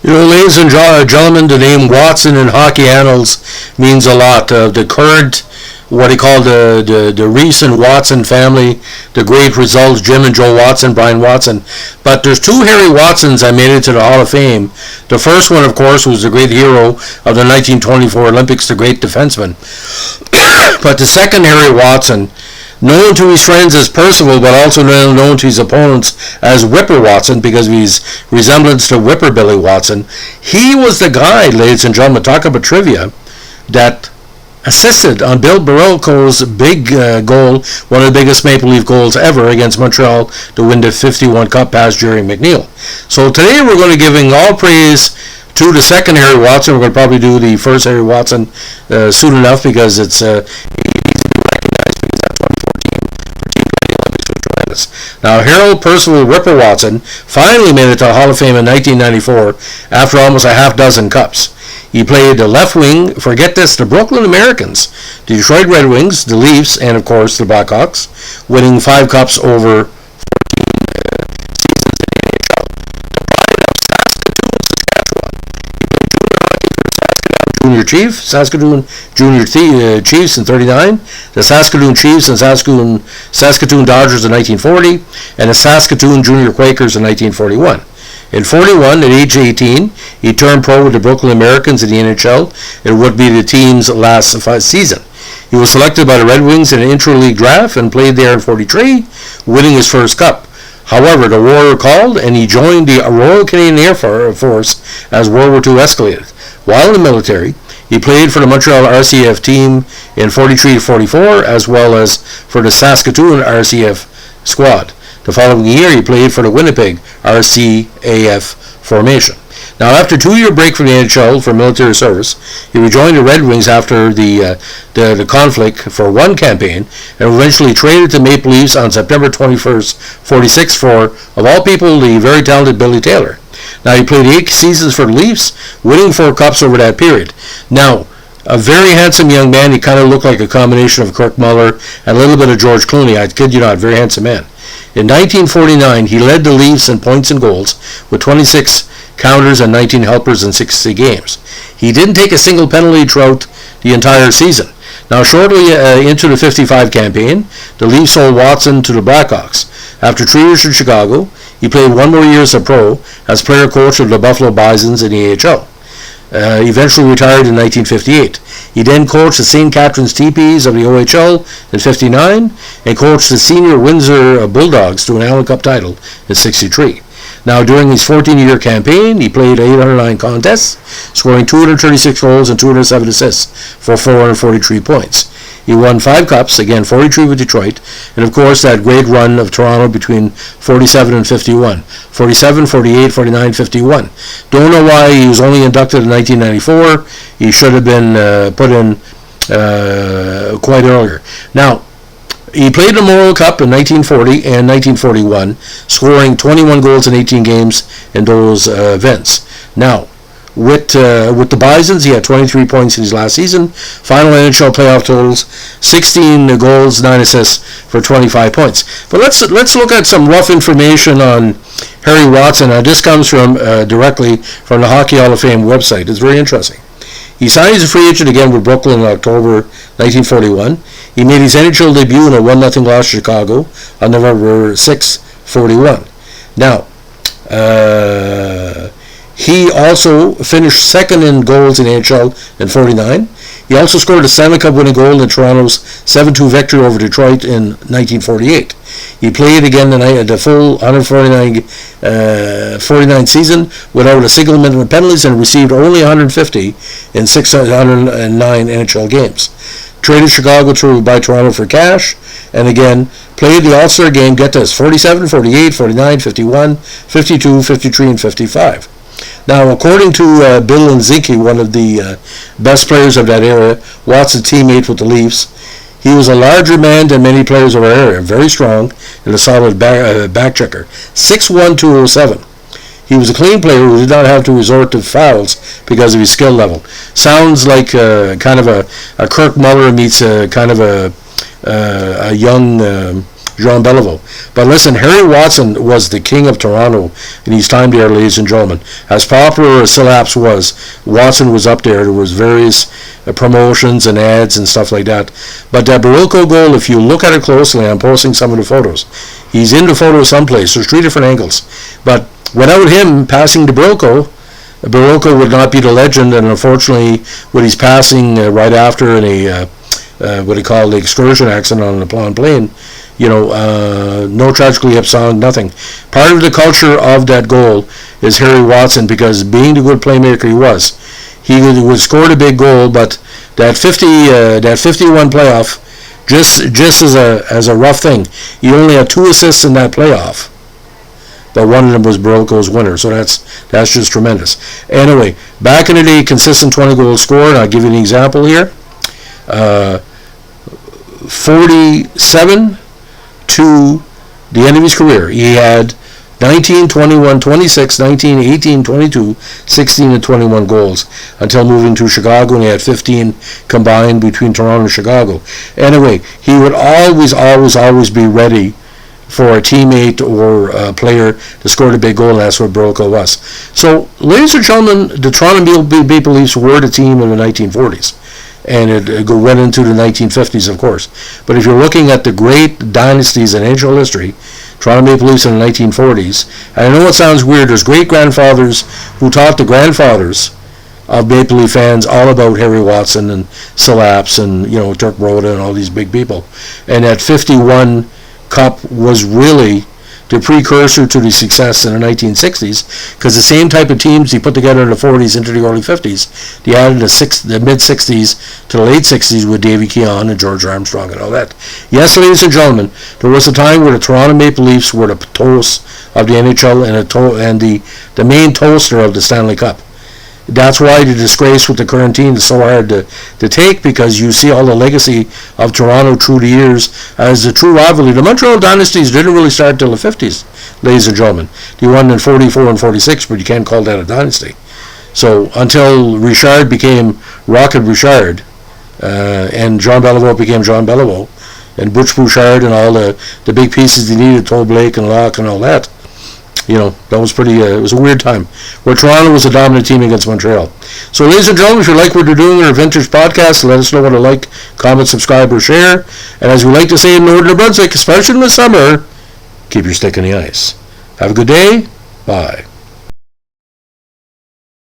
Ladies and gentlemen, the name Watson in hockey annals means a lot. The current, what he called the recent Watson family, the great results, Jim and Joe Watson, Brian Watson. But there's two Harry Watsons that made it to the Hall of Fame. The first one, of course, was the great hero of the 1924 Olympics, the great defenseman. But the second Harry Watson, known to his friends as Percival, but also known to his opponents as Whipper Watson because of his resemblance to Whipper Billy Watson. He was the guy, ladies and gentlemen, talk about trivia, that assisted on Bill Barelko's big goal, one of the biggest Maple Leaf goals ever against Montreal to win the 51 Cup past Jerry McNeil. So today we're going to giving all praise to the second Harry Watson. We're going to probably do the first Harry Watson soon enough because it's Now, Harold Percival Whipper Watson finally made it to the Hall of Fame in 1994 after almost a half dozen cups. He played the left wing for, get this, the Brooklyn Americans, the Detroit Red Wings, the Leafs, and of course the Blackhawks, winning 5 cups over 14 seasons in the NHL. The pride of Saskatoon, Saskatchewan. He played junior hockey for the Saskatoon Junior Chiefs in 39, the Saskatoon Chiefs and Saskatoon Dodgers in 1940, and the Saskatoon Junior Quakers in 1941. In 41, at age 18, he turned pro with the Brooklyn Americans in the NHL. It would be the team's last season. He was selected by the Red Wings in an intra-league draft and played there in 43, winning his first cup. However, the war called, and he joined the Royal Canadian Air Force as World War II escalated. While in the military, he played for the Montreal RCF team in 43-44, as well as for the Saskatoon RCF squad. The following year, he played for the Winnipeg RCAF formation. Now, after a 2-year break from the NHL for military service, he rejoined the Red Wings after the conflict for one campaign and eventually traded to Maple Leafs on September 21st, 46 for, of all people, the very talented Billy Taylor. Now, he played 8 seasons for the Leafs, winning 4 cups over that period. Now, a very handsome young man. He kind of looked like a combination of Kirk Muller and a little bit of George Clooney. I kid you not, very handsome man. In 1949, he led the Leafs in points and goals with 26 counters and 19 helpers in 60 games. He didn't take a single penalty throughout the entire season. Now, shortly into the 55 campaign, the Leafs sold Watson to the Blackhawks. After 3 years in Chicago, he played 1 more year as a pro as player-coach of the Buffalo Bisons in the AHL. Eventually retired in 1958. He then coached the St. Catharines Teepees of the OHL in 59 and coached the senior Windsor Bulldogs to an Allen Cup title in 63. Now, during his 14-year campaign, he played 809 contests, scoring 236 goals and 207 assists for 443 points. He won 5 cups, again 43 with Detroit, and of course that great run of Toronto between 47 and 51. 47, 48, 49, 51. Don't know why he was only inducted in 1994. He should have been put in quite earlier. Now, he played the Memorial Cup in 1940 and 1941, scoring 21 goals in 18 games in those events. Now, with the Bisons, he had 23 points in his last season. Final NHL playoff totals: 16 goals, 9 assists for 25 points. But let's look at some rough information on Harry Watson. Now, this comes from directly from the Hockey Hall of Fame website. It's very interesting. He signed as a free agent again with Brooklyn in October 1941. He made his NHL debut in a 1-0 loss to Chicago on November 6, 41. Now, he also finished second in goals in NHL in 49. He also scored a Stanley Cup winning goal in Toronto's 7-2 victory over Detroit in 1948. He played again the full 149 season without a single minute of penalties and received only 150 in 609 NHL games. Traded Chicago by Toronto for cash, and again played the All-Star game, get this, 47, 48, 49, 51, 52, 53, and 55. Now, according to Bill Linzinski, one of the best players of that era, Watson's teammate with the Leafs, he was a larger man than many players of our era, very strong and a solid back checker. 6'1", 207. He was a clean player who did not have to resort to fouls because of his skill level. Sounds like kind of a Kirk Muller meets kind of a young Jean Beliveau. But listen, Harry Watson was the king of Toronto in his time there, ladies and gentlemen. As popular as Salaps was, Watson was up there. There was various promotions and ads and stuff like that. But that Barilko goal, if you look at it closely, I'm posting some of the photos. He's in the photo someplace. There's 3 different angles. But without him passing to Barilko would not be the legend, and unfortunately, with his passing right after in a what he called the excursion accident on the plane, no tragically hip song, nothing. Part of the culture of that goal is Harry Watson, because being the good playmaker he would scored a big goal, but that 51 playoff, just as a rough thing, he only had 2 assists in that playoff. But one of them was Barilko's winner, so that's just tremendous. Anyway, back in the day, consistent 20 goal scorer, and I'll give you an example here. 47 to the end of his career. He had 19, 21, 26, 19, 18, 22, 16, and 21 goals until moving to Chicago, and he had 15 combined between Toronto and Chicago. Anyway, he would always be ready for a teammate or a player to score the big goal, and that's what Barilko was. So, ladies and gentlemen, the Toronto Maple Leafs were the team in the 1940s, and it went into the 1950s, of course. But if you're looking at the great dynasties in NHL history, Toronto Maple Leafs in the 1940s, and I know it sounds weird, there's great-grandfathers who taught the grandfathers of Maple Leaf fans all about Harry Watson and Salaps and, Turk Broda and all these big people. And that 51 Cup was really the precursor to the success in the 1960s, because the same type of teams he put together in the 40s into the early 50s, they added the mid-60s to the late 60s with Davy Keon and George Armstrong and all that. Yes, ladies and gentlemen, there was a time where the Toronto Maple Leafs were the toast of the NHL and the main toaster of the Stanley Cup. That's why the disgrace with the current team is so hard to take, because you see all the legacy of Toronto through the years as the true rivalry. The Montreal dynasties didn't really start until the 50s, ladies and gentlemen. They won in 44 and 46, but you can't call that a dynasty. So until Richard became Rocket Richard, and Jean Beliveau became Jean Beliveau, and Butch Bouchard and all the big pieces they needed, Toe Blake and Locke and all that, that was pretty, it was a weird time where Toronto was a dominant team against Montreal. So, ladies and gentlemen, if you like what they're doing in our vintage podcast, let us know what to like, comment, subscribe, or share. And as we like to say in Northern New Brunswick, especially in the summer, keep your stick in the ice. Have a good day. Bye.